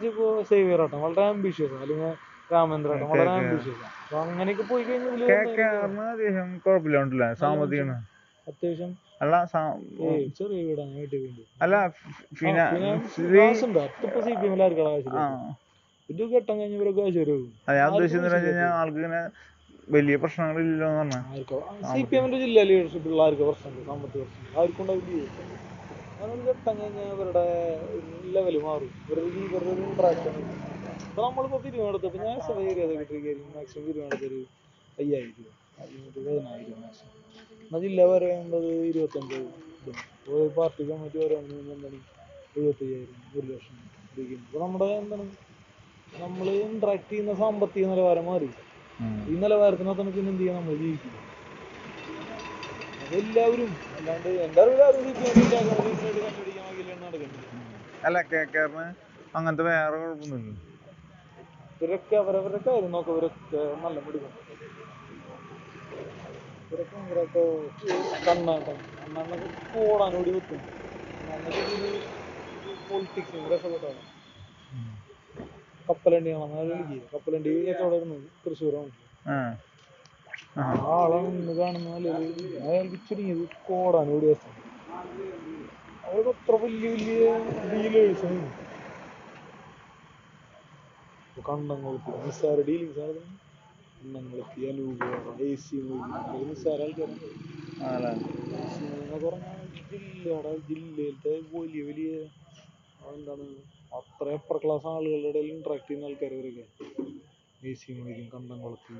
സംബന്ധിച്ച് ഇപ്പോൾ സേവിയർ ആട്ടം വളരെ ആംബിഷ്യസ് ആണ്, അല്ലെങ്കിൽ രാമേന്ദ്ര ആട്ടം വളരെ ആംബിഷ്യസ് ആണ്. അപ്പൊ അങ്ങനെയൊക്കെ പോയി കഴിഞ്ഞാൽ കുഴപ്പമില്ല, സാമ്പത്തികം അത്യാവശ്യം അല്ല ചെറിയ വീടാണ് വീട്ടിൽ വേണ്ടി. അല്ല അതിപ്പോ സി പി എമ്മിൽ ആർക്കാണ് ഇത് ഘട്ടം കഴിഞ്ഞ ആൾക്ക് ഇങ്ങനെ വലിയ പ്രശ്നങ്ങളില്ലല്ലോ എന്ന് പറഞ്ഞാൽ സി പി എമ്മിന്റെ ജില്ലാ ലീഡർഷിപ്പുള്ള ആർക്ക് പ്രശ്നമുണ്ട്, സാമ്പത്തിക പ്രശ്നം ആർക്കുണ്ടാവില്ല. അതൊരു ഘട്ടം കഴിഞ്ഞാൽ ഇവരുടെ ലെവല് മാറും, ഇവരുടെ ഇൻട്രാക്ഷൻ. ഇപ്പൊ നമ്മളിപ്പോ തിരുവനന്തപുരത്ത് ഞാൻ ഏരിയ സെക്രട്ടറി മാക്സിമം തിരുവനന്തപുരത്ത് 5,000 രൂപ 10,000 മാക്സിമം എന്നാൽ ജില്ല പറയുന്നത് 25 പാർട്ടി കമ്മിറ്റി പറയുന്നത് എന്താണ് 75,000 1,00,000. അപ്പൊ നമ്മുടെ എന്താണ് നമ്മൾ ഇന്ററാക്ട് ചെയ്യുന്ന സാമ്പത്തിക നിലവാരം മാറി. ഈ നിലവാരത്തിനകത്ത് പിന്നെ എന്ത് ചെയ്യാൻ നമ്മൾ ജീവിക്കും. അതെല്ലാവരും അല്ലാണ്ട് എന്റെ അറിവിൽ അല്ല കേരള അങ്ങനത്തെ വേറെ കുഴപ്പമൊന്നുമില്ല. ഇവരൊക്കെ അവരവരുടെ കാര്യം നോക്കാം, ഇവരൊക്കെ നല്ല പിടിക്കും. ഇവരൊക്കെ ഇവരൊക്കെ കണ്ണാട്ടൊക്കെ ഓടാനോടി വെക്കും. പൊളിറ്റിക്സ് രക്ഷപ്പെട്ടാണ്. കപ്പലണ്ടി കപ്പലണ്ടി കച്ചവടം തൃശ്ശൂരാണ്. ആളാണ് ഇന്ന് കാണുന്ന അയാൾക്ക് ചുരുങ്ങിയത് കോടാനോടി വെച്ചാൽ അവർക്ക് അത്ര വലിയ വലിയ ഡീലേഴ്സാണ്. കണ്ടങ്ങൾക്ക് നിസ്സാര ഡീലിങ്സ് ആണ്. കണ്ടങ്ങൾക്ക് അനൂപ AC നിസ്സാര ആൾക്കാരാണ്. ജില്ലയിലത്തെ വലിയ വലിയ എന്താണ് അത്ര അപ്പർ ക്ലാസ് ആളുകളുടെ ഇടയിൽ ഇന്ററാക്ട് ചെയ്യുന്ന ആൾക്കാർ ഇവരൊക്കെ. AC കണ്ടങ്ങൾക്ക്